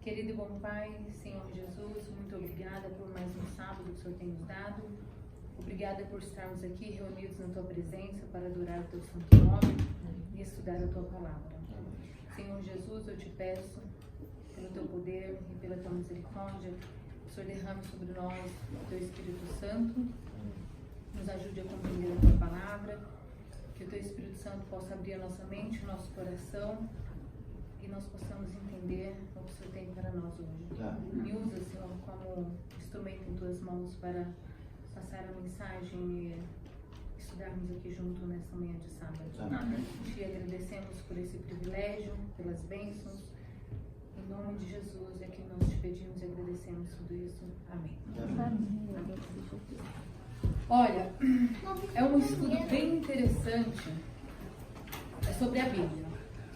Querido e bom Pai, Senhor Jesus, muito obrigada por mais um sábado que o Senhor tem nos dado. Obrigada por estarmos aqui reunidos na Tua presença para adorar o Teu santo nome e estudar a Tua palavra. Senhor Jesus, eu te peço, pelo Teu poder e pela Tua misericórdia, que o Senhor derrame sobre nós o Teu Espírito Santo, nos ajude a compreender a Tua palavra, que o Teu Espírito Santo possa abrir a nossa mente, o nosso coração, e nós possamos entender o que o Senhor tem para nós hoje. Me usa, Senhor, como instrumento em Tuas mãos para passar a mensagem e estudarmos aqui junto nessa manhã de sábado. Amém. Te agradecemos por esse privilégio, pelas bênçãos. Em nome de Jesus é que nós te pedimos e agradecemos tudo isso. Amém. Amém. Olha, é um estudo bem interessante sobre a Bíblia.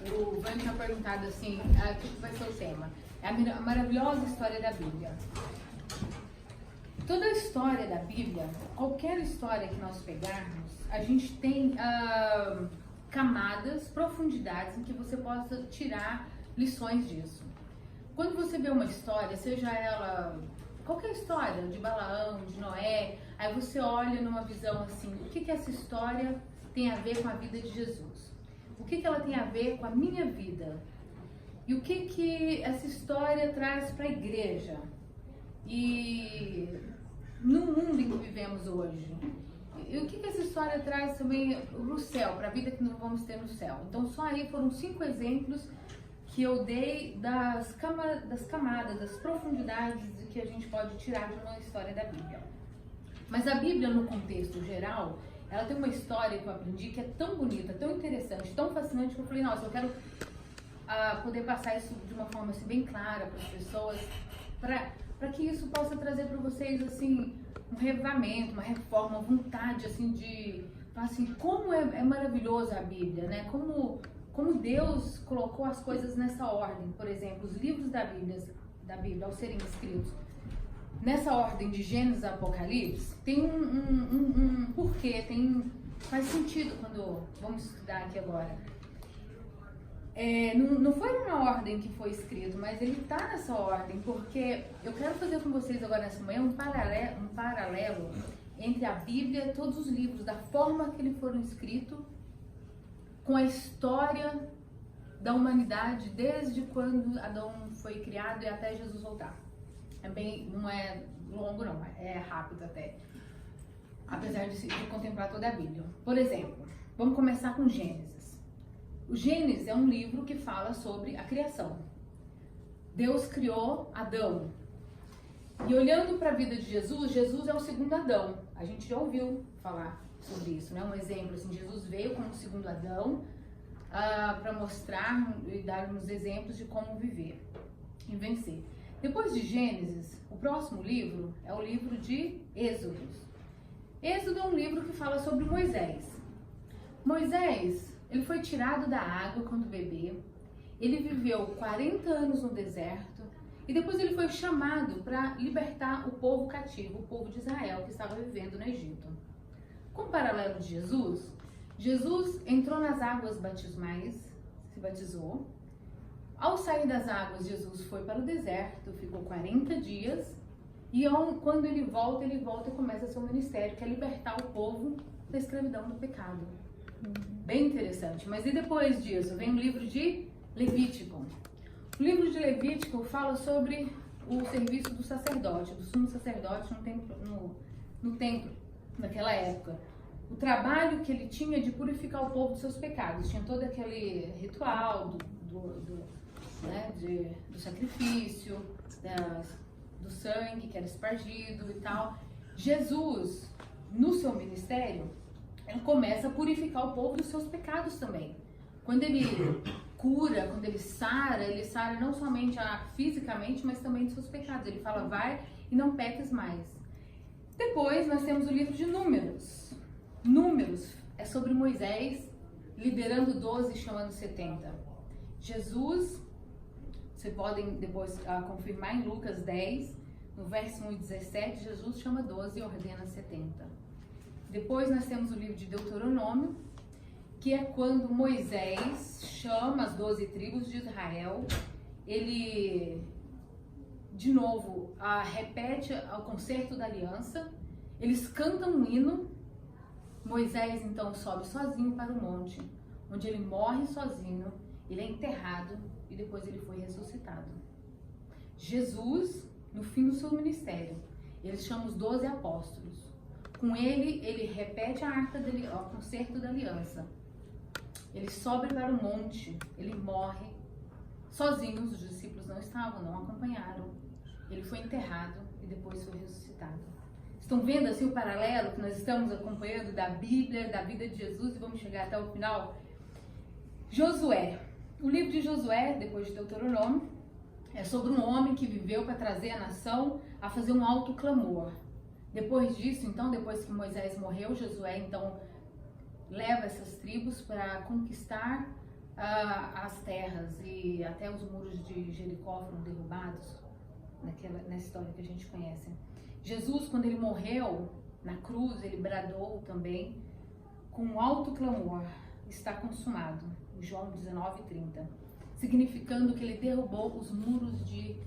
O Vânia tinha perguntado assim, o que vai ser o tema? É a maravilhosa história da Bíblia. Toda a história da Bíblia, qualquer história que nós pegarmos, a gente tem camadas, profundidades em que você possa tirar lições disso. Quando você vê uma história, seja ela qualquer história, de Balaão, de Noé, aí você olha numa visão assim, o que essa história tem a ver com a vida de Jesus? O que ela tem a ver com a minha vida? E o que essa história traz para a igreja? E no mundo em que vivemos hoje? E o que essa história traz também para o céu, para a vida que nós vamos ter no céu? Então, só aí foram 5 exemplos que eu dei das camadas, das profundidades que a gente pode tirar de uma história da Bíblia. Mas a Bíblia, no contexto geral, ela tem uma história que eu aprendi que é tão bonita, tão interessante, tão fascinante, que eu falei, nossa, eu quero poder passar isso de uma forma assim, bem clara para as pessoas, para que isso possa trazer para vocês assim, um revivamento, uma reforma, uma vontade assim, de falar assim, como é maravilhosa a Bíblia, né? Como Deus colocou as coisas nessa ordem. Por exemplo, os livros da Bíblia ao serem escritos nessa ordem de Gênesis a Apocalipse, tem um porquê, faz sentido quando vamos estudar aqui agora. Não foi uma ordem que foi escrito, mas ele está nessa ordem, porque eu quero fazer com vocês agora nessa manhã um paralelo entre a Bíblia e todos os livros, da forma que eles foram escritos, com a história da humanidade, desde quando Adão foi criado e até Jesus voltar. Não é longo não, é rápido até, apesar de contemplar toda a Bíblia. Por exemplo, vamos começar com Gênesis. O Gênesis é um livro que fala sobre a criação. Deus criou Adão. E olhando para a vida de Jesus, Jesus é o segundo Adão. A gente já ouviu falar sobre isso, né? Um exemplo, assim, Jesus veio como o segundo Adão para mostrar e dar-nos exemplos de como viver e vencer. Depois de Gênesis, o próximo livro é o livro de Êxodo. Êxodo é um livro que fala sobre Moisés. Moisés, ele foi tirado da água quando bebê, ele viveu 40 anos no deserto e depois ele foi chamado para libertar o povo cativo, o povo de Israel que estava vivendo no Egito. Com o paralelo de Jesus, Jesus entrou nas águas batismais, se batizou. Ao sair das águas, Jesus foi para o deserto, ficou 40 dias e quando ele volta e começa seu ministério, que é libertar o povo da escravidão do pecado. Bem interessante. Mas e depois disso? Vem o livro de Levítico. O livro de Levítico fala sobre o serviço do sacerdote, do sumo sacerdote no templo, naquela época. O trabalho que ele tinha de purificar o povo dos seus pecados. Tinha todo aquele ritual do sacrifício, do sangue que era espargido e tal. Jesus, no seu ministério, ele começa a purificar o povo dos seus pecados também. Quando ele cura, quando ele sara não somente fisicamente, mas também dos seus pecados. Ele fala, vai e não peques mais. Depois nós temos o livro de Números. Números é sobre Moisés liderando 12 e chamando 70. Jesus, vocês podem depois confirmar em Lucas 10, no verso 1 e 17, Jesus chama 12 e ordena 70. Depois nós temos o livro de Deuteronômio, que é quando Moisés chama as 12 tribos de Israel, ele de novo, repete o concerto da aliança, eles cantam um hino, Moisés então sobe sozinho para o monte, onde ele morre sozinho, ele é enterrado e depois ele foi ressuscitado. Jesus, no fim do seu ministério, ele chama os 12 apóstolos. Com ele repete o concerto da aliança. Ele sobe para o monte, ele morre sozinho, os discípulos não estavam, não acompanharam. Ele foi enterrado e depois foi ressuscitado. Estão vendo assim o paralelo que nós estamos acompanhando da Bíblia, da vida de Jesus, e vamos chegar até o final? Josué. O livro de Josué, depois de Deuteronômio, é sobre um homem que viveu para trazer a nação a fazer um alto clamor. Depois disso, então, depois que Moisés morreu, Josué então leva essas tribos para conquistar as terras, e até os muros de Jericó foram derrubados, nessa história que a gente conhece. Jesus, quando ele morreu na cruz, ele bradou também com um alto clamor: está consumado, João 19:30, significando que ele derrubou os muros de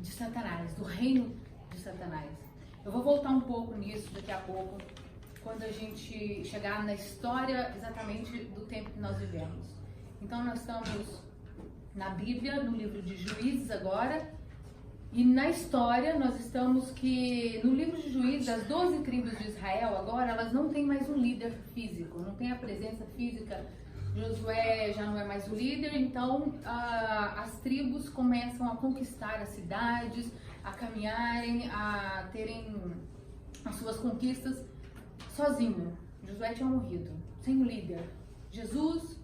Satanás, do reino de Satanás. Eu vou voltar um pouco nisso daqui a pouco, quando a gente chegar na história exatamente do tempo que nós vivemos. Então nós estamos na Bíblia, no livro de Juízes agora, e na história nós estamos que no livro de Juízes, as 12 tribos de Israel agora, elas não têm mais um líder físico, não tem a presença física. Josué já não é mais o líder, então as tribos começam a conquistar as cidades, a caminharem, a terem as suas conquistas sozinho. Josué tinha morrido, sem o líder. Jesus,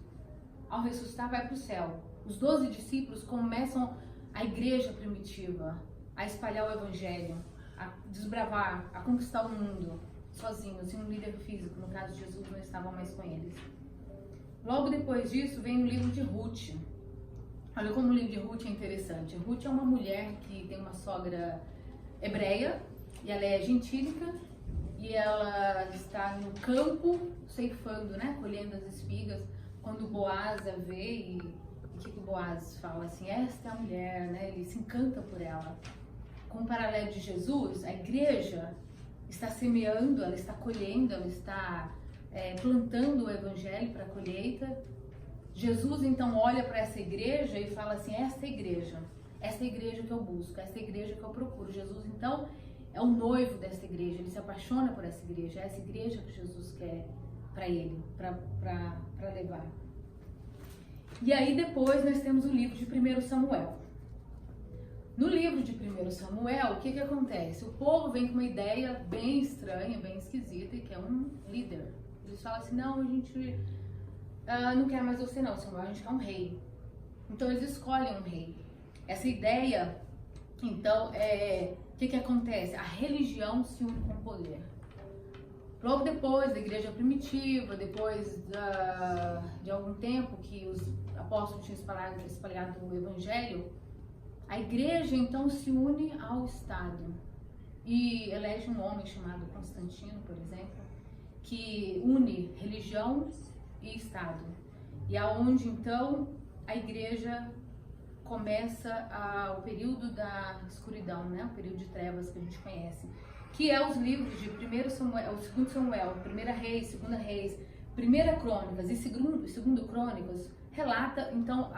ao ressuscitar, vai para o céu. Os 12 discípulos começam a igreja primitiva, a espalhar o evangelho, a desbravar, a conquistar o mundo, sozinhos, sem um líder físico. No caso de Jesus, não estava mais com eles. Logo depois disso, vem o livro de Ruth. Olha como o livro de Ruth é interessante. Ruth é uma mulher que tem uma sogra hebreia, e ela é gentílica, e ela está no campo ceifando, né, colhendo as espigas, quando Boaz a vê, e o que o Boaz fala assim: esta é a mulher, né, ele se encanta por ela. Com o paralelo de Jesus, a igreja está semeando, ela está colhendo, ela está plantando o evangelho para a colheita. Jesus então olha para essa igreja e fala assim: esta igreja que eu busco, esta igreja que eu procuro. Jesus então é o noivo dessa igreja, ele se apaixona por essa igreja, é essa igreja que Jesus quer para ele, para levar. E aí depois nós temos o livro de 1 Samuel. No livro de 1 Samuel, o que acontece? O povo vem com uma ideia bem estranha, bem esquisita, que é um líder. Eles falam assim: não, a gente não quer mais você não, Samuel, a gente quer um rei. Então eles escolhem um rei. Essa ideia, então, o que acontece? A religião se une com o poder. Logo depois da igreja primitiva, depois de algum tempo que os apóstolos tinham espalhado o evangelho, a igreja então se une ao Estado e elege um homem chamado Constantino, por exemplo, que une religião e Estado. E aonde então a igreja começa o período da escuridão, né? O período de trevas que a gente conhece, que é os livros de 1 Samuel, 2 Samuel, 1 Reis, 2 Reis, 1 Crônicas e 2 Crônicas, relata então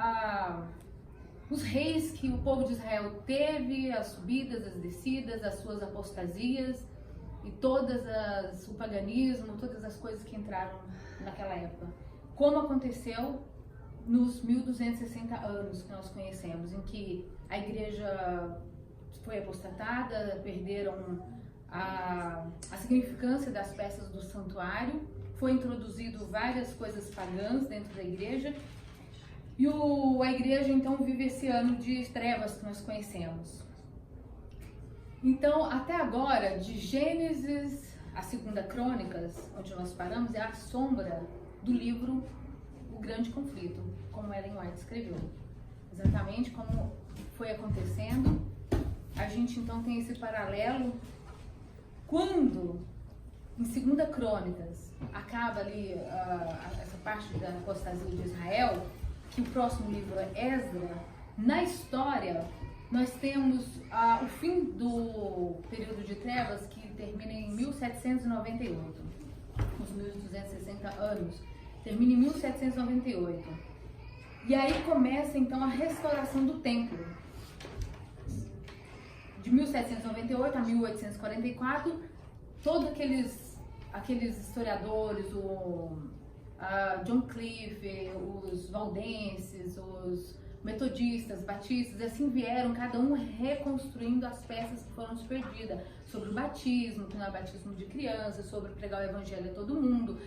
os reis que o povo de Israel teve, as subidas, as descidas, as suas apostasias e o paganismo, todas as coisas que entraram naquela época. Como aconteceu nos 1260 anos que nós conhecemos, em que a igreja foi apostatada, perderam a significância das peças do santuário, foi introduzido várias coisas pagãs dentro da igreja, e a igreja então vive esse ano de trevas que nós conhecemos. Então, até agora, de Gênesis a 2 Crônicas, onde nós paramos, é a sombra do livro O Grande Conflito, como Ellen White escreveu. Exatamente como foi acontecendo. A gente então tem esse paralelo. Quando, em 2 Crônicas, acaba ali essa parte da apostasia de Israel, que o próximo livro é Esdra, na história, nós temos o fim do período de trevas, que termina em 1798, os 1260 anos, termina em 1798. E aí começa então a restauração do templo. De 1798 a 1844, todos aqueles historiadores, John Cliff, os valdenses, os metodistas, batistas, assim vieram, cada um reconstruindo as peças que foram se perdidas, sobre o batismo, que não é batismo de criança, sobre pregar o evangelho a todo mundo,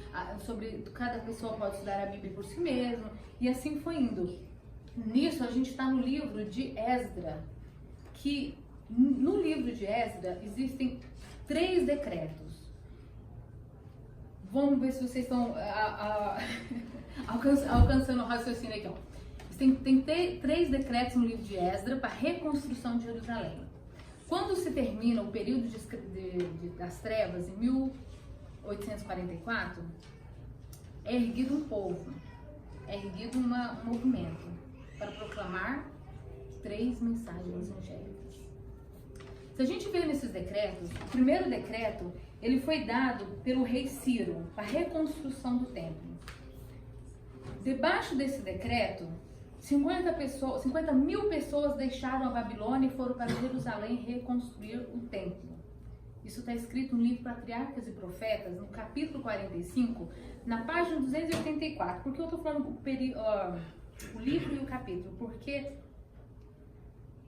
sobre cada pessoa pode estudar a Bíblia por si mesmo, e assim foi indo. Nisso a gente está no livro de Esdra, que no livro de Esdra existem 3 decretos. Vamos ver se vocês estão alcançando o raciocínio aqui, ó. Tem 3 decretos no livro de Esdra para a reconstrução de Jerusalém. Quando se termina o período das trevas, em 1844, é erguido um povo, é erguido um movimento para proclamar 3 mensagens angélicas. Se a gente vê nesses decretos, o primeiro decreto, ele foi dado pelo rei Ciro, para a reconstrução do templo. Debaixo desse decreto, 50 mil pessoas deixaram a Babilônia e foram para Jerusalém reconstruir o templo. Isso está escrito no livro Patriarcas e Profetas, no capítulo 45, na página 284. Por que eu estou falando o livro e o capítulo? Porque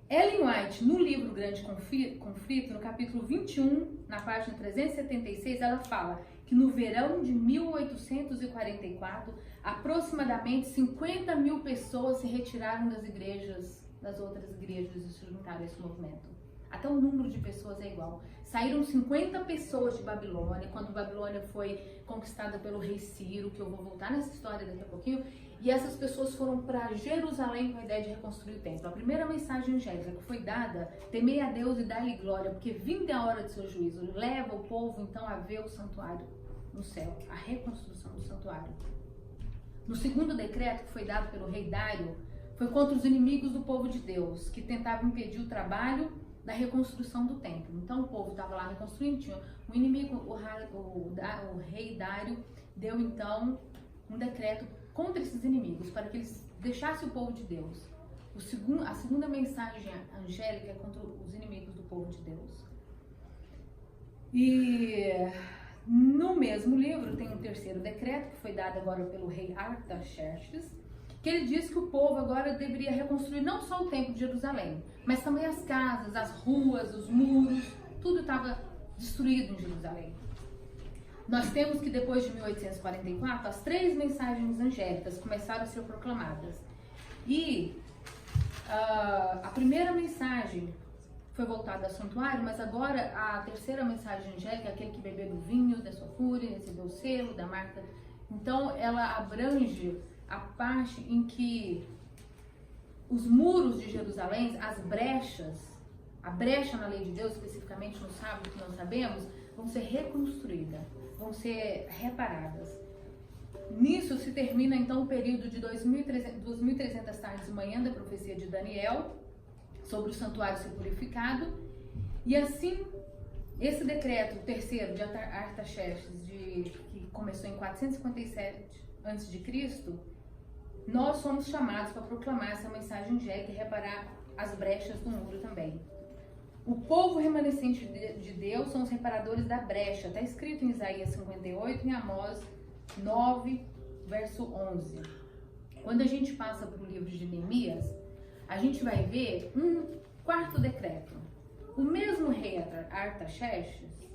Ellen White, no livro Grande Conflito, no capítulo 21, na página 376, ela fala que no verão de 1844, aproximadamente 50 mil pessoas se retiraram das outras igrejas e se juntaram a esse movimento. Até o número de pessoas é igual. Saíram 50 pessoas de Babilônia, quando Babilônia foi conquistada pelo rei Ciro, que eu vou voltar nessa história daqui a pouquinho, e essas pessoas foram para Jerusalém com a ideia de reconstruir o templo. A primeira mensagem angélica que foi dada: temei a Deus e dai-lhe glória, porque vinda é a hora de seu juízo. Leva o povo então a ver o santuário no céu, a reconstrução do santuário. No segundo decreto, que foi dado pelo rei Dário, foi contra os inimigos do povo de Deus, que tentavam impedir o trabalho da reconstrução do templo. Então o povo estava lá reconstruindo, tinha um inimigo, o rei Dário deu então um decreto contra esses inimigos, para que eles deixassem o povo de Deus. A segunda mensagem angélica é contra os inimigos do povo de Deus. E no mesmo livro tem um terceiro decreto, que foi dado agora pelo rei Artaxerxes, que ele diz que o povo agora deveria reconstruir não só o templo de Jerusalém, mas também as casas, as ruas, os muros, tudo estava destruído em Jerusalém. Nós temos que depois de 1844, as 3 mensagens angélicas começaram a ser proclamadas. E a primeira mensagem foi voltada ao santuário, mas agora a terceira mensagem angélica, aquele que bebeu do vinho da sua fúria, recebeu o selo da marca. Então ela abrange a parte em que os muros de Jerusalém, as brechas, a brecha na lei de Deus, especificamente no sábado que nós sabemos, vão ser reconstruídas, vão ser reparadas. Nisso se termina então o período de 2.300 tardes de manhã da profecia de Daniel, sobre o santuário ser purificado, e assim, esse decreto, o terceiro, de Artaxerxes, que começou em 457 a.C., nós somos chamados para proclamar essa mensagem angélica e reparar as brechas do muro também. O povo remanescente de Deus são os reparadores da brecha, está escrito em Isaías 58 e em Amós 9, verso 11. Quando a gente passa para o livro de Neemias, a gente vai ver um quarto decreto. O mesmo rei Artaxerxes,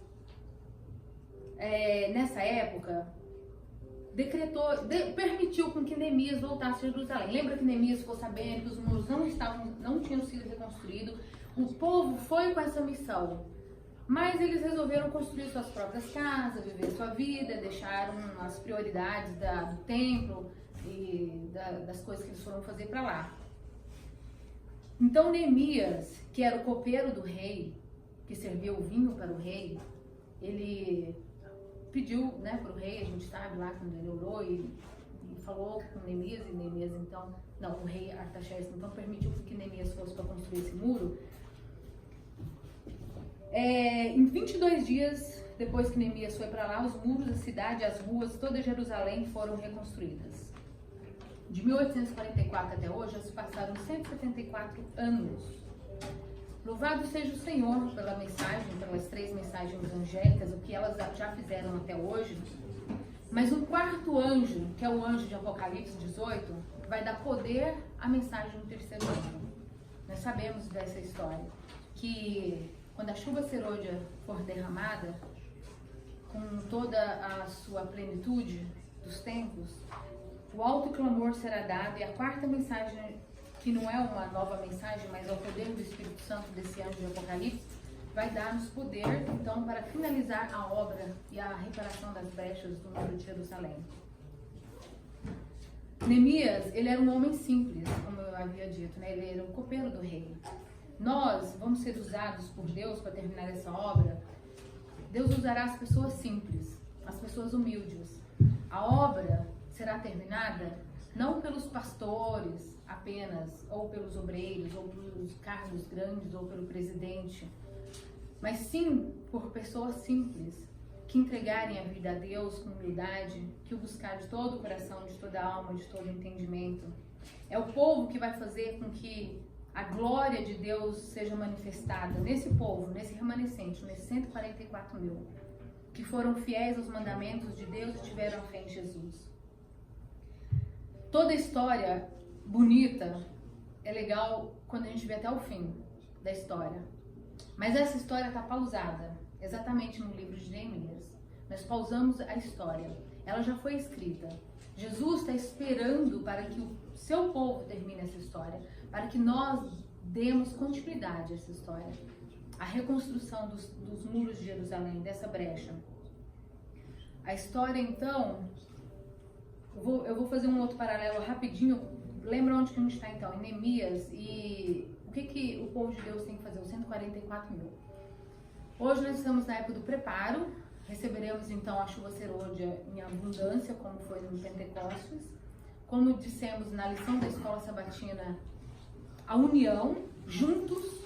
nessa época, permitiu com que Neemias voltasse a Jerusalém. Lembra que Neemias ficou sabendo que os muros não tinham sido reconstruídos? O povo foi com essa missão, mas eles resolveram construir suas próprias casas, viver sua vida, deixaram as prioridades do templo e das coisas que eles foram fazer para lá. Então Neemias, que era o copeiro do rei, que servia o vinho para o rei, ele pediu, para o rei, a gente sabe lá quando ele orou e falou com Neemias, e Neemias então, o rei Artaxerxes então permitiu que Neemias fosse para construir construir esse muro, em 22 dias depois que Neemias foi para lá, os muros da cidade, as ruas, toda Jerusalém foram reconstruídas. De 1844 até hoje, já se passaram 174 anos. Louvado seja o Senhor pela mensagem, pelas 3 mensagens angélicas, o que elas já fizeram até hoje. Mas um quarto anjo, que é o anjo de Apocalipse 18, vai dar poder à mensagem do terceiro anjo. Nós sabemos dessa história, que quando a chuva serôdia for derramada, com toda a sua plenitude dos tempos, o alto clamor será dado, e a quarta mensagem, que não é uma nova mensagem, mas é o poder do Espírito Santo desse anjo de Apocalipse, vai dar-nos poder, então, para finalizar a obra e a reparação das brechas do muro de Jerusalém. Neemias, ele era um homem simples, como eu havia dito, né? Ele era o copeiro do rei. Nós vamos ser usados por Deus para terminar essa obra. Deus usará as pessoas simples, as pessoas humildes. A obra será terminada não pelos pastores apenas, ou pelos obreiros, ou pelos cargos grandes, ou pelo presidente, mas sim por pessoas simples, que entregarem a vida a Deus com humildade, que o buscar de todo o coração, de toda a alma, de todo o entendimento. É o povo que vai fazer com que a glória de Deus seja manifestada nesse povo, nesse remanescente, nesses 144 mil, que foram fiéis aos mandamentos de Deus e tiveram fé em Jesus. Toda história bonita é legal quando a gente vê até o fim da história. Mas essa história está pausada, exatamente no livro de Neemias. Nós pausamos a história. Ela já foi escrita. Jesus está esperando para que o seu povo termine essa história, para que nós demos continuidade a essa história. A reconstrução dos muros de Jerusalém, dessa brecha. A história, então, eu vou fazer um outro paralelo rapidinho. Lembra onde que a gente está, então? Em Neemias. E o que o povo de Deus tem que fazer? Os 144 mil. Hoje nós estamos na época do preparo. Receberemos, então, a chuva serôdia em abundância, como foi no Pentecostes. Como dissemos na lição da escola sabatina, a união, juntos,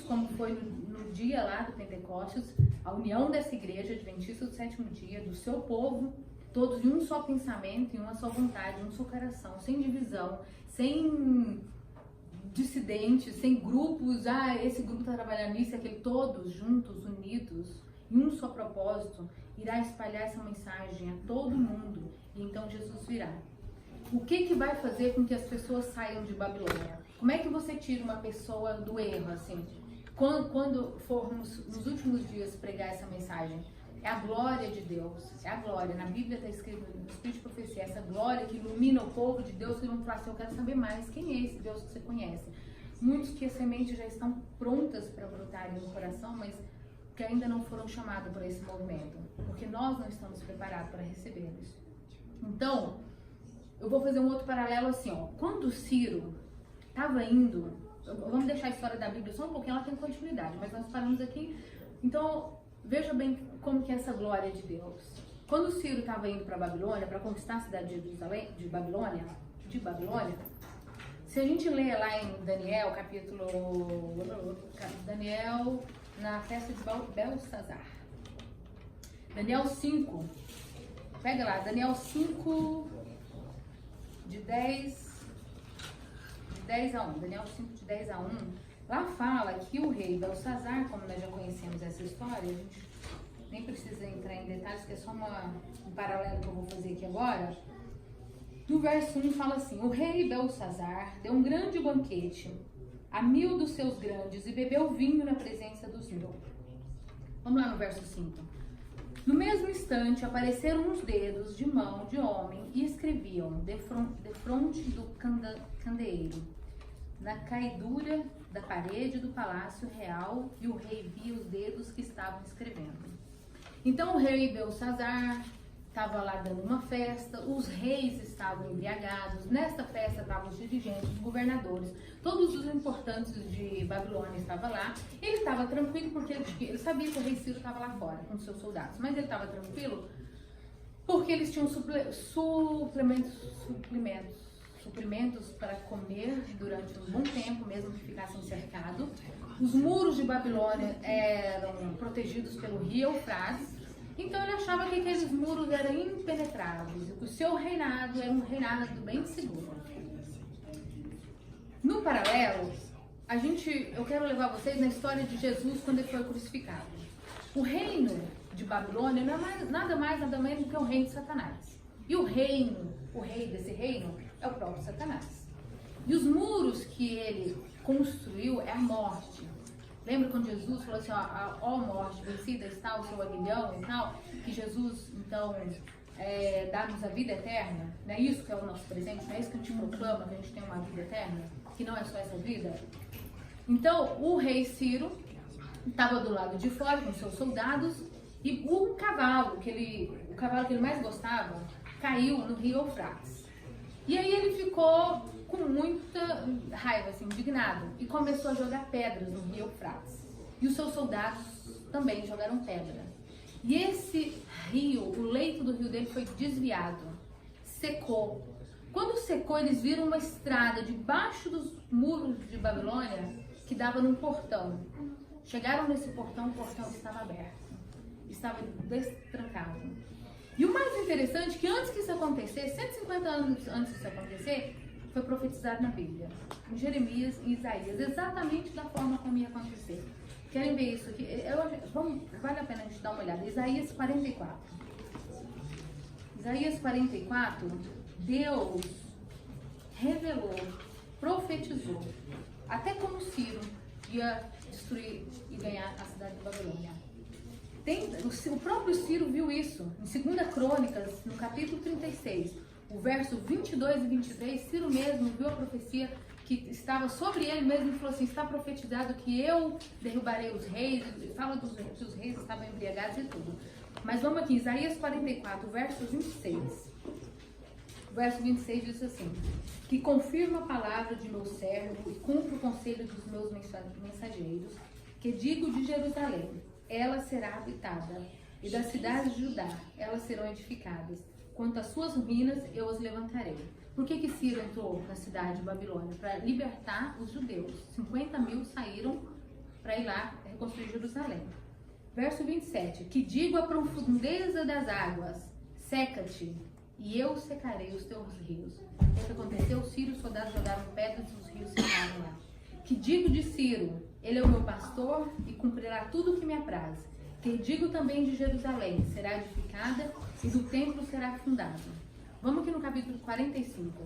como foi no dia lá do Pentecostes, a união dessa igreja adventista do sétimo dia, do seu povo, todos em um só pensamento, em uma só vontade, em um só coração, sem divisão, sem dissidentes, sem grupos, esse grupo está trabalhando nisso, aquele, todos juntos, unidos, em um só propósito, irá espalhar essa mensagem a todo mundo, e então Jesus virá. O que vai fazer com que as pessoas saiam de Babilônia? Como é que você tira uma pessoa do erro, assim? Quando formos nos últimos dias pregar essa mensagem, é a glória de Deus, é a glória. Na Bíblia está escrito, no Espírito de Profecia, essa glória que ilumina o povo de Deus, que vão falar assim, eu quero saber mais, quem é esse Deus que você conhece? Muitos que as sementes já estão prontas para brotarem no coração, mas que ainda não foram chamados por esse movimento, porque nós não estamos preparados para recebê-los. Então, eu vou fazer um outro paralelo assim, ó. Quando Ciro estava indo, vamos deixar a história da Bíblia só um pouquinho, ela tem continuidade, mas nós paramos aqui. Então, veja bem como que é essa glória de Deus. Quando Ciro estava indo para Babilônia, para conquistar a cidade de Jerusalém, de Babilônia, se a gente ler lá em Daniel, Daniel na festa de Belsazar, Daniel 5, pega lá, Daniel 5, de 10 a 1, Daniel 5, de 10 a 1, lá fala que o rei Belsazar, como nós já conhecemos essa história, a gente nem precisa entrar em detalhes, que é só um paralelo que eu vou fazer aqui agora. No verso 1 fala assim, o rei Belsazar deu um grande banquete a 1000 dos seus grandes e bebeu vinho na presença dos 1000. Vamos lá no verso 5. No mesmo instante apareceram uns dedos de mão de homem e escreviam defronte do candeeiro, na caidura da parede do palácio real, e o rei via os dedos que estavam escrevendo. Então o rei Belsazar estava lá dando uma festa, os reis estavam embriagados, nesta festa estavam os dirigentes, os governadores, todos os importantes de Babilônia estavam lá. Ele estava tranquilo porque ele sabia que o rei Ciro estava lá fora com seus soldados, mas ele estava tranquilo porque eles tinham suprimentos para comer durante um bom tempo, mesmo que ficasse reinado. Os muros de Babilônia eram protegidos pelo rio Eufrates. Então ele achava que aqueles muros eram impenetráveis, e que o seu reinado era um reinado bem seguro. No paralelo, eu quero levar vocês na história de Jesus quando ele foi crucificado. O reino de Babilônia não é nada mais, nada menos do que o reino de Satanás. E o rei desse reino é o próprio Satanás. E os muros que ele construiu é a morte. Lembra quando Jesus falou assim, ó morte, vencida está o seu aguilhão e tal? Que Jesus, então, dá-nos a vida eterna? Não é isso que é o nosso presente? Não é isso que a gente proclama, que a gente tem uma vida eterna? Que não é só essa vida? Então, o rei Ciro estava do lado de fora com seus soldados e o cavalo que ele mais gostava caiu no rio Eufrates. E aí ele ficou com muita raiva, assim, indignado, e começou a jogar pedras no rio Eufrates. E os seus soldados também jogaram pedra. E esse rio, o leito do rio dele foi desviado, secou. Quando secou, eles viram uma estrada debaixo dos muros de Babilônia que dava num portão. Chegaram nesse portão, o portão estava aberto, estava destrancado. E o mais interessante é que antes que isso acontecesse, 150 anos antes disso acontecer, foi profetizado na Bíblia, em Jeremias e Isaías, exatamente da forma como ia acontecer. Querem ver isso aqui? Vale a pena a gente dar uma olhada. Isaías 44. Isaías 44, Deus revelou, profetizou, até como Ciro ia destruir e ganhar a cidade de Babilônia. O próprio Ciro viu isso em 2 Crônicas, no capítulo 36, o verso 22 e 23, Ciro mesmo viu a profecia que estava sobre ele mesmo e falou assim, está profetizado que eu derrubarei os reis, fala que os reis estavam embriagados e tudo. Mas vamos aqui, Isaías 44, verso 26. O verso 26 diz assim, que confirma a palavra de meu servo e cumpre o conselho dos meus mensageiros, que digo de Jerusalém, ela será habitada, e das cidades de Judá, elas serão edificadas. Quanto às suas ruínas, eu as levantarei. Por que Ciro entrou na cidade de Babilônia? Para libertar os judeus. 50.000 saíram para ir lá reconstruir Jerusalém. Verso 27. Que digo à profundeza das águas, seca-te, e eu secarei os teus rios. O que aconteceu? Ciro e os soldados jogaram pedras e os rios secaram lá. Que digo de Ciro, ele é o meu pastor e cumprirá tudo o que me apraz. Que digo também de Jerusalém, será edificada e do templo será fundado. Vamos aqui no capítulo 45,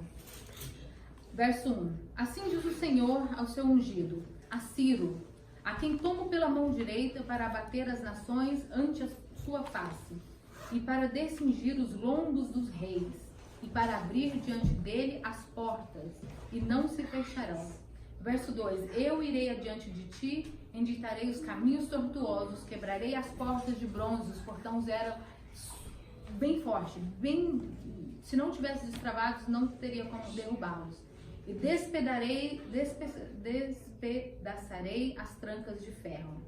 verso 1. Assim diz o Senhor ao seu ungido, a Ciro, a quem tomo pela mão direita para abater as nações ante a sua face, e para descingir os lombos dos reis, e para abrir diante dele as portas, e não se fecharão. Verso 2. Eu irei adiante de ti, endireitarei os caminhos tortuosos, quebrarei as portas de bronze, os portões eram bem fortes, se não tivesse destravados, não teria como derrubá-los. E despedaçarei as trancas de ferro.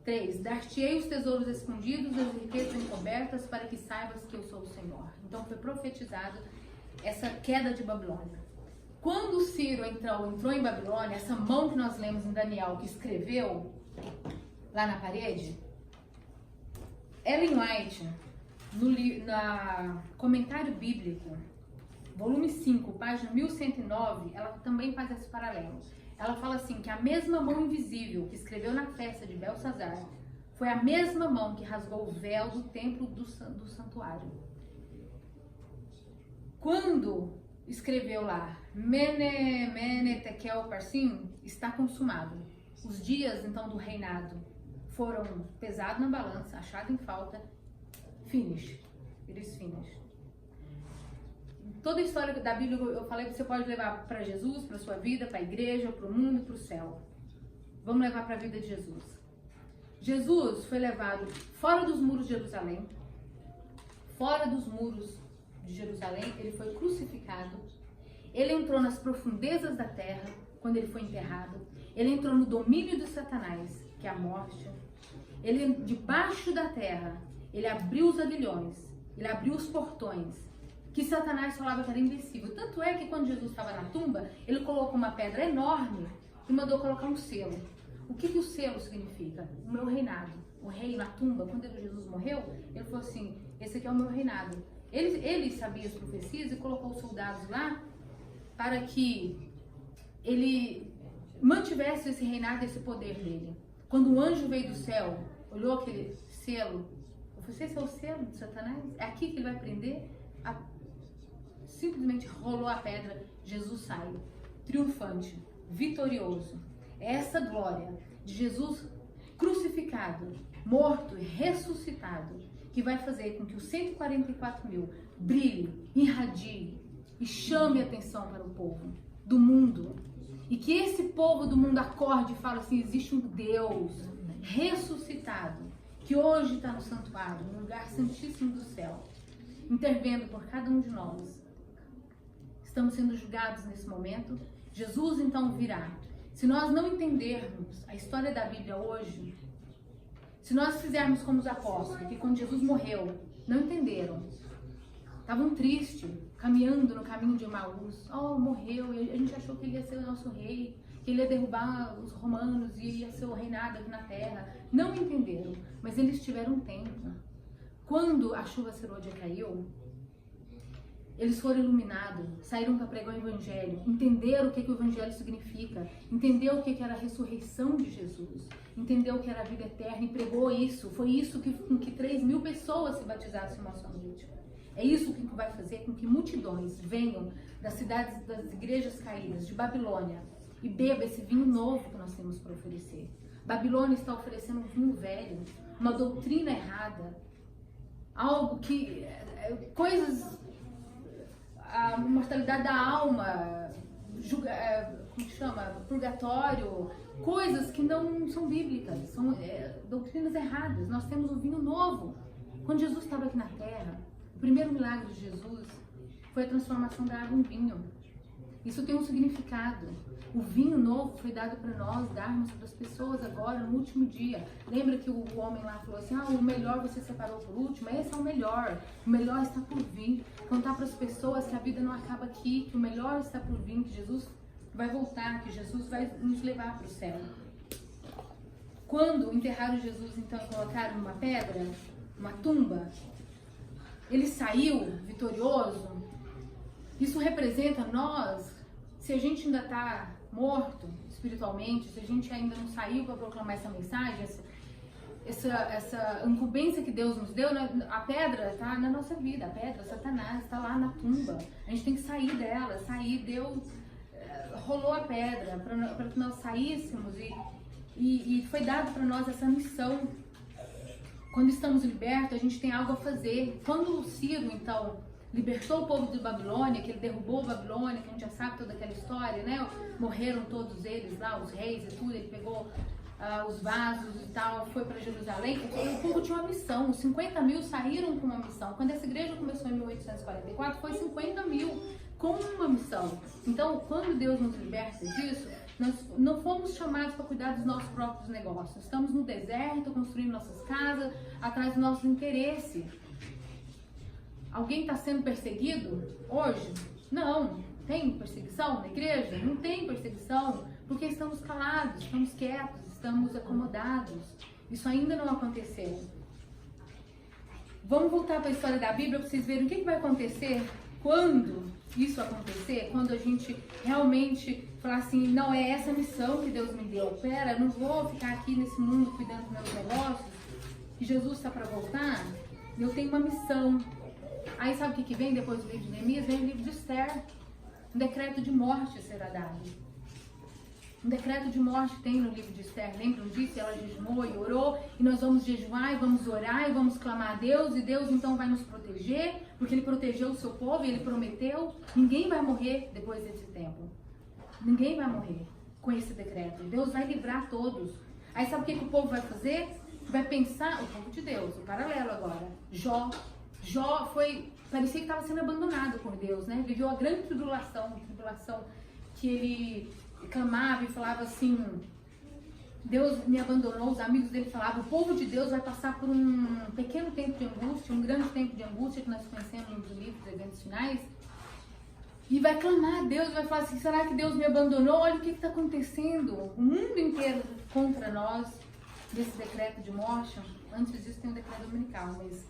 3. Dar-te-ei os tesouros escondidos, as riquezas encobertas, para que saibas que eu sou o Senhor. Então foi profetizado essa queda de Babilônia. Quando Ciro entrou em Babilônia, essa mão que nós lemos em Daniel, que escreveu lá na parede, Ellen White, no Comentário Bíblico, volume 5, página 1109, ela também faz esse paralelo. Ela fala assim, que a mesma mão invisível que escreveu na festa de Belsazar foi a mesma mão que rasgou o véu do templo do santuário. Quando escreveu lá, Mene Tekel Parsim, está consumado. Os dias, então, do reinado foram pesados na balança, achados em falta, finish. It is finished. Toda a história da Bíblia, eu falei que você pode levar para Jesus, para sua vida, para a igreja, para o mundo e para o céu. Vamos levar para a vida de Jesus. Jesus foi levado fora dos muros de Jerusalém. Fora dos muros de Jerusalém, ele foi crucificado. Ele entrou nas profundezas da terra, quando ele foi enterrado. Ele entrou no domínio de Satanás, que é a morte. Ele, debaixo da terra, ele abriu os aguilhões, ele abriu os portões, que Satanás falava que era invencível. Tanto é que quando Jesus estava na tumba, ele colocou uma pedra enorme e mandou colocar um selo. O que o selo significa? O meu reinado. O rei na tumba, quando Jesus morreu, ele falou assim, esse aqui é o meu reinado. Ele sabia as profecias e colocou os soldados lá para que ele mantivesse esse reinado, esse poder dele. Quando o anjo veio do céu, olhou aquele selo, eu falei, esse é o selo de Satanás? É aqui que ele vai prender? Simplesmente rolou a pedra, Jesus sai, triunfante, vitorioso. É essa glória de Jesus crucificado, morto e ressuscitado que vai fazer com que os 144 mil brilhe, irradie e chame a atenção para o povo do mundo. E que esse povo do mundo acorde e fale assim, existe um Deus ressuscitado que hoje está no santuário, no lugar santíssimo do céu, intervendo por cada um de nós. Estamos sendo julgados nesse momento. Jesus então virá. Se nós não entendermos a história da Bíblia hoje, se nós fizermos como os apóstolos, que quando Jesus morreu, não entenderam, estavam tristes, caminhando no caminho de Emaús, morreu, e a gente achou que ele ia ser o nosso rei, que ele ia derrubar os romanos e ia ser o reinado aqui na terra. Não entenderam, mas eles tiveram tempo. Quando a chuva serôdia caiu, eles foram iluminados, saíram para pregar o Evangelho, entenderam o que o Evangelho significa, entenderam o que era a ressurreição de Jesus, entendeu o que era a vida eterna e pregou isso. Foi isso com que 3.000 pessoas se batizassem uma só noite. É isso que vai fazer com que multidões venham das cidades, das igrejas caídas, de Babilônia, e beba esse vinho novo que nós temos para oferecer. Babilônia está oferecendo um vinho velho, uma doutrina errada, algo que... coisas... a mortalidade da alma, como chama? Purgatório, coisas que não são bíblicas, são doutrinas erradas. Nós temos um vinho novo. Quando Jesus estava aqui na terra, o primeiro milagre de Jesus foi a transformação da água em vinho. Isso tem um significado. O vinho novo foi dado para nós darmos para as pessoas agora, no último dia. Lembra que o homem lá falou assim, o melhor você separou por último? Esse é o melhor está por vir. Contar para as pessoas que a vida não acaba aqui, que o melhor está por vir, que Jesus vai voltar, que Jesus vai nos levar para o céu. Quando enterraram Jesus, então, e colocaram numa pedra, uma tumba, ele saiu vitorioso. Isso representa nós, se a gente ainda está morto espiritualmente, se a gente ainda não saiu para proclamar essa mensagem, essa incumbência que Deus nos deu, a pedra está na nossa vida, a pedra, Satanás, está lá na tumba. A gente tem que sair dela, Deus rolou a pedra para que nós saíssemos e foi dado para nós essa missão. Quando estamos libertos, a gente tem algo a fazer. Quando o Ciro, então, libertou o povo de Babilônia, que ele derrubou Babilônia, que a gente já sabe toda aquela história, né? Morreram todos eles lá, os reis e tudo, ele pegou os vasos e tal, foi para Jerusalém. O povo tinha uma missão, os 50 mil saíram com uma missão. Quando essa igreja começou em 1844, foi 50 mil com uma missão. Então, quando Deus nos liberta disso, nós não fomos chamados para cuidar dos nossos próprios negócios. Estamos no deserto, construindo nossas casas, atrás do nosso interesse. Alguém está sendo perseguido hoje? Não. Tem perseguição na igreja? Não tem perseguição, porque estamos calados, estamos quietos, estamos acomodados. Isso ainda não aconteceu. Vamos voltar para a história da Bíblia para vocês verem o que vai acontecer quando isso acontecer, quando a gente realmente falar assim, não, é essa missão que Deus me deu. Pera, eu não vou ficar aqui nesse mundo cuidando dos meus negócios, que Jesus está para voltar, eu tenho uma missão. Aí sabe o que vem depois do livro de Neemias? Vem o livro de Esther. Um decreto de morte será dado. Um decreto de morte tem no livro de Esther. Lembram disso? Ela jejuou e orou. E nós vamos jejuar e vamos orar e vamos clamar a Deus. E Deus então vai nos proteger, porque Ele protegeu o seu povo e Ele prometeu. Ninguém vai morrer depois desse tempo. Ninguém vai morrer com esse decreto. Deus vai livrar todos. Aí sabe o que o povo vai fazer? Vai pensar, o povo de Deus, o paralelo agora. Jó parecia que estava sendo abandonado por Deus, né? Viveu a grande tribulação que ele clamava e falava assim, Deus me abandonou, os amigos dele falavam, o povo de Deus vai passar por um pequeno tempo de angústia, um grande tempo de angústia que nós conhecemos nos livros dos eventos finais, E vai clamar a Deus, vai falar assim, será que Deus me abandonou? Olha o que está acontecendo. O mundo inteiro contra nós, desse decreto de morte. Antes disso tem um decreto dominical, mas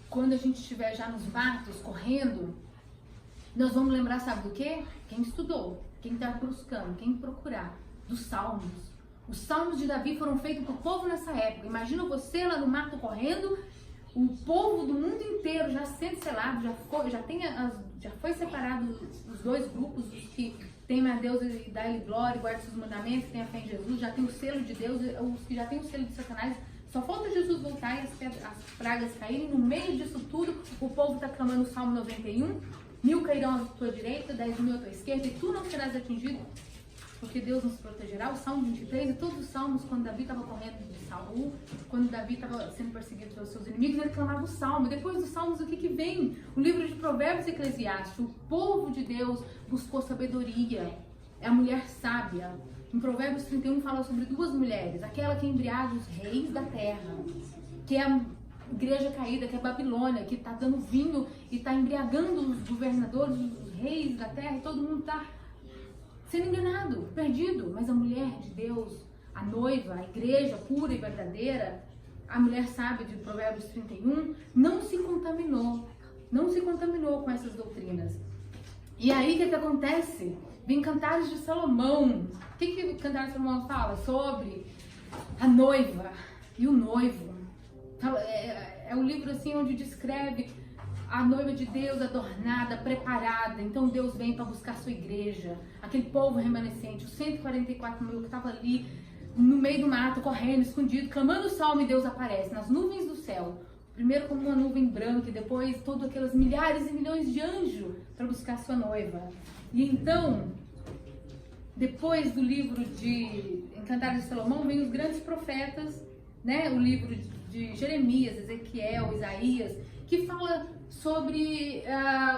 quando a gente estiver já nos matos, correndo, nós vamos lembrar, sabe do quê? Quem estudou, quem está buscando, quem procurar, dos salmos. Os salmos de Davi foram feitos para o povo nessa época. Imagina você lá no mato correndo, o povo do mundo inteiro já sendo selado, já foi separado os dois grupos, os que temem a Deus e dá-lhe glória, guardam seus mandamentos, que tem a fé em Jesus, já tem o selo de Deus, os que já tem o selo de Satanás. Só falta Jesus voltar e as pragas caírem. No meio disso tudo, o povo está clamando o Salmo 91. 1000 cairão à tua direita, 10.000 à tua esquerda, e tu não serás atingido, porque Deus nos protegerá. O Salmo 23 e todos os salmos, quando Davi estava correndo de Saul, quando Davi estava sendo perseguido pelos seus inimigos, ele clamava o Salmo. Depois dos Salmos, o que vem? O livro de Provérbios e Eclesiastes. O povo de Deus buscou sabedoria. É a mulher sábia. Em Provérbios 31 fala sobre duas mulheres. Aquela que embriaga os reis da terra, que é a igreja caída, que é a Babilônia, que está dando vinho e está embriagando os governadores, os reis da terra, e todo mundo está sendo enganado, perdido. Mas a mulher de Deus, a noiva, a igreja pura e verdadeira, a mulher sábia de Provérbios 31, não se contaminou com essas doutrinas. E aí o que acontece? Vem Cantares de Salomão. O que Cantares de Salomão fala? Sobre a noiva e o noivo. É um livro assim onde descreve a noiva de Deus adornada, preparada. Então Deus vem para buscar a sua igreja, aquele povo remanescente, os 144 mil que estavam ali no meio do mato, correndo, escondido, clamando o salmo, e Deus aparece nas nuvens do céu. Primeiro como uma nuvem branca e depois todas aquelas milhares e milhões de anjos para buscar a sua noiva. E então, depois do livro de Cantares de Salomão, vem os grandes profetas, né? O livro de Jeremias, Ezequiel, Isaías, que fala sobre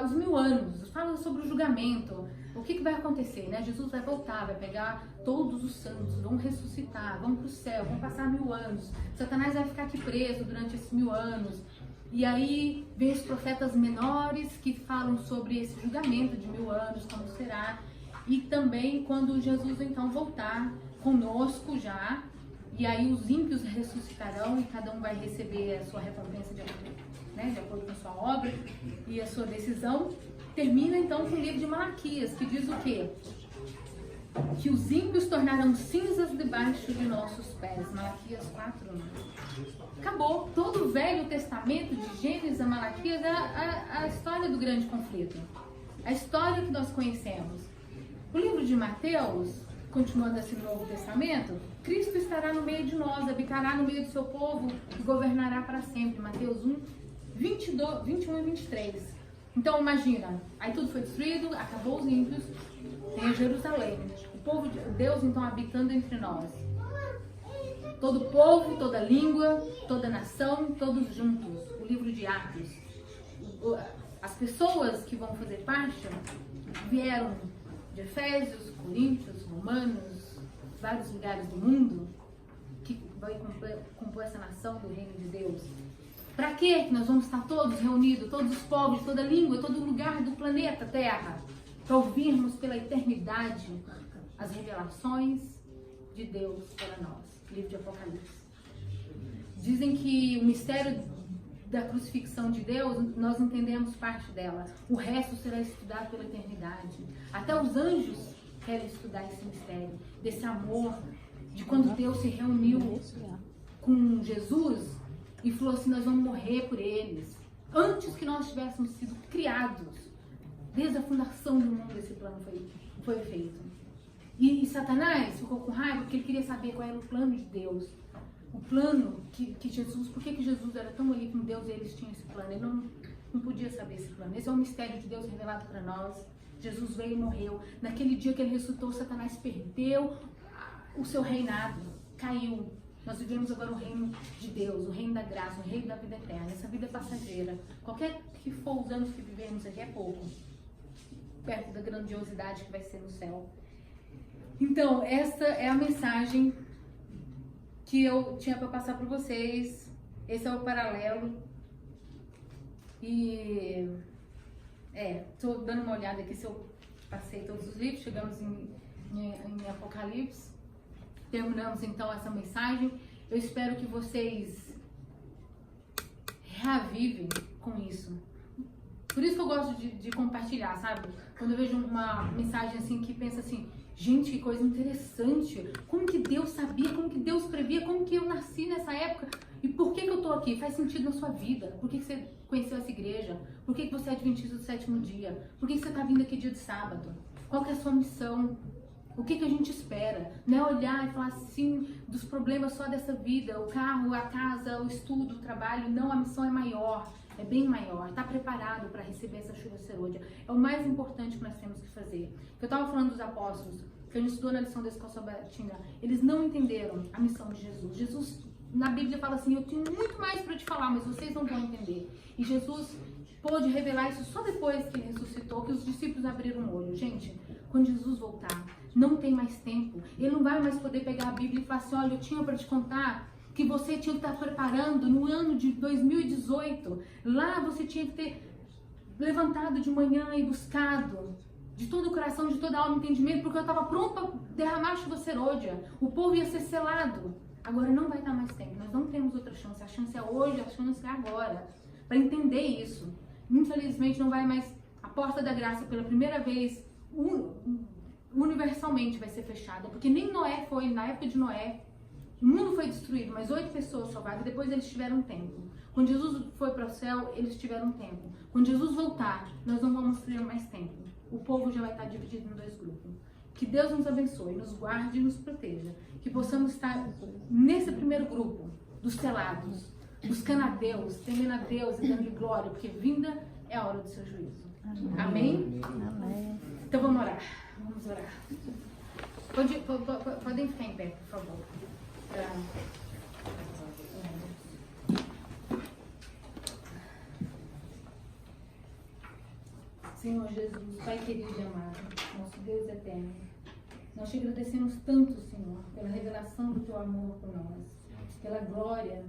os 1000 anos, fala sobre o julgamento, o que vai acontecer, né? Jesus vai voltar, vai pegar todos os santos, vão ressuscitar, vão para o céu, vão passar 1000 anos, Satanás vai ficar aqui preso durante esses 1000 anos, e aí vem os profetas menores que falam sobre esse julgamento de 1000 anos, como será, e também quando Jesus então voltar conosco já, e aí os ímpios ressuscitarão e cada um vai receber a sua recompensa de acordo com a sua obra e a sua decisão. Termina então com o livro de Malaquias, que diz o quê? Que os ímpios tornarão cinzas debaixo de nossos pés. Malaquias 4:1. Acabou. Todo o Velho Testamento, de Gênesis a Malaquias, é a história do grande conflito. A história que nós conhecemos. O livro de Mateus, continuando assim no Novo Testamento, Cristo estará no meio de nós, habitará no meio do seu povo e governará para sempre. Mateus 1:21 e 23. Então imagina, aí tudo foi destruído, acabou os ímpios, tem Jerusalém, o povo de Deus então habitando entre nós. Todo povo, toda língua, toda nação, todos juntos. O livro de Atos. As pessoas que vão fazer parte vieram de Efésios, Coríntios, Romanos, vários lugares do mundo, que vai compor essa nação do reino de Deus. Para que nós vamos estar todos reunidos, todos os povos, toda língua, todo lugar do planeta Terra, para ouvirmos pela eternidade as revelações de Deus para nós. Livro de Apocalipse. Dizem que o mistério da crucifixão de Deus, nós entendemos parte dela. O resto será estudado pela eternidade. Até os anjos querem estudar esse mistério, desse amor, de quando Deus se reuniu com Jesus e falou assim, nós vamos morrer por eles. Antes que nós tivéssemos sido criados, desde a fundação do mundo, esse plano foi feito. E Satanás ficou com raiva porque ele queria saber qual era o plano de Deus. O plano que Jesus, por que Jesus era tão ali com Deus e eles tinham esse plano? Ele não podia saber esse plano. Esse é um mistério de Deus revelado para nós. Jesus veio e morreu. Naquele dia que ele ressuscitou, Satanás perdeu o seu reinado, caiu. Nós vivemos agora o reino de Deus, o reino da graça, o reino da vida eterna. Essa vida é passageira. Qualquer que for os anos que vivemos aqui é pouco, perto da grandiosidade que vai ser no céu. Então, essa é a mensagem que eu tinha para passar para vocês. Esse é o paralelo. E Tô dando uma olhada aqui se eu passei todos os livros, chegamos em Apocalipse, terminamos então essa mensagem. Eu espero que vocês reavivem com isso. Por isso que eu gosto de compartilhar, sabe? Quando eu vejo uma mensagem assim que pensa assim, gente, que coisa interessante, como que Deus sabia, como que Deus previa, como que eu nasci nessa época e por que eu tô aqui? Faz sentido na sua vida? Por que você conheceu essa igreja? Por que você é adventista do sétimo dia? Por que você tá vindo aqui dia de sábado? Qual que é a sua missão? O que a gente espera? Não é olhar e falar assim dos problemas só dessa vida, o carro, a casa, o estudo, o trabalho. Não, a missão é maior, é bem maior. Está preparado para receber essa chuva serôdia. É o mais importante que nós temos que fazer. Eu estava falando dos apóstolos, que a gente estudou na lição da Escola Sabatina. Eles não entenderam a missão de Jesus. Jesus, na Bíblia, fala assim, eu tenho muito mais para te falar, mas vocês não vão entender. E Jesus pôde revelar isso só depois que ele ressuscitou, que os discípulos abriram o olho. Gente, quando Jesus voltar, não tem mais tempo. Ele não vai mais poder pegar a Bíblia e falar assim, olha, eu tinha para te contar que você tinha que estar preparando no ano de 2018. Lá você tinha que ter levantado de manhã e buscado de todo o coração, de toda a alma e entendimento, porque eu estava pronto para derramar a chuva serôdia. O povo ia ser selado. Agora não vai dar mais tempo. Nós não temos outra chance. A chance é hoje, a chance é agora. Para entender isso. Infelizmente não vai mais. A porta da graça pela primeira vez universalmente vai ser fechada, porque nem Noé foi, na época de Noé, o mundo foi destruído, mas 8 pessoas salvadas, depois eles tiveram tempo. Quando Jesus foi para o céu, eles tiveram tempo. Quando Jesus voltar, nós não vamos ter mais tempo. O povo já vai estar dividido em 2 grupos. Que Deus nos abençoe, nos guarde e nos proteja. Que possamos estar nesse primeiro grupo, dos selados, buscando a Deus, temendo a Deus e dando glória, porque vinda é a hora do seu juízo. Amém? Amém. Então vamos orar. Vamos orar. Podem ficar em pé, por favor. Senhor Jesus, Pai querido e amado, nosso Deus eterno, nós te agradecemos tanto, Senhor, pela revelação do teu amor por nós, pela glória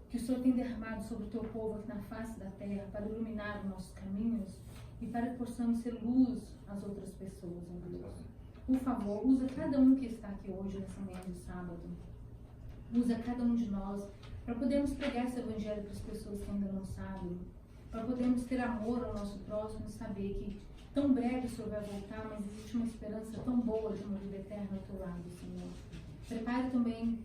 que o Senhor tem derramado sobre o teu povo aqui na face da terra para iluminar os nossos caminhos e para que possamos ser luz às outras pessoas, ó Deus. Por favor, usa cada um que está aqui hoje, nessa manhã de sábado. Usa cada um de nós para podermos pregar esse evangelho para as pessoas que ainda não sabem, para podermos ter amor ao nosso próximo e saber que tão breve o Senhor vai voltar, mas existe uma esperança tão boa de uma vida eterna ao teu lado, Senhor. Prepare também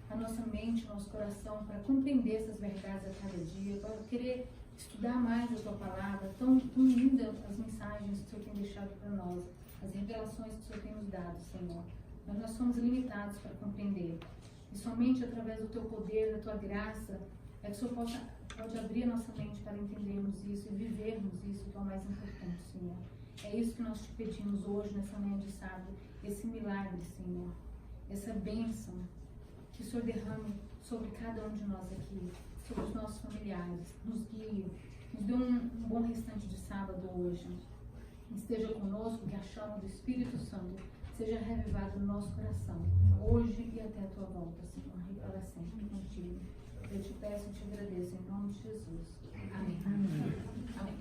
a nossa mente, o nosso coração para compreender essas verdades a cada dia, para querer estudar mais a tua palavra, tão linda as mensagens que o Senhor tem deixado para nós, as revelações que o Senhor tem nos dado, Senhor. Mas nós somos limitados para compreender. E somente através do teu poder, da tua graça, é que o Senhor pode abrir a nossa mente para entendermos isso e vivermos isso, que é o mais importante, Senhor. É isso que nós te pedimos hoje, nessa manhã de sábado, esse milagre, Senhor, essa bênção que o Senhor derrame sobre cada um de nós aqui, sobre os nossos familiares, nos guie, nos dê um bom restante de sábado hoje. Esteja conosco, que a chama do Espírito Santo seja revivada no nosso coração, hoje e até a tua volta, Senhor, e para sempre contigo. Eu te peço e te agradeço em nome de Jesus. Amém. Amém. Amém.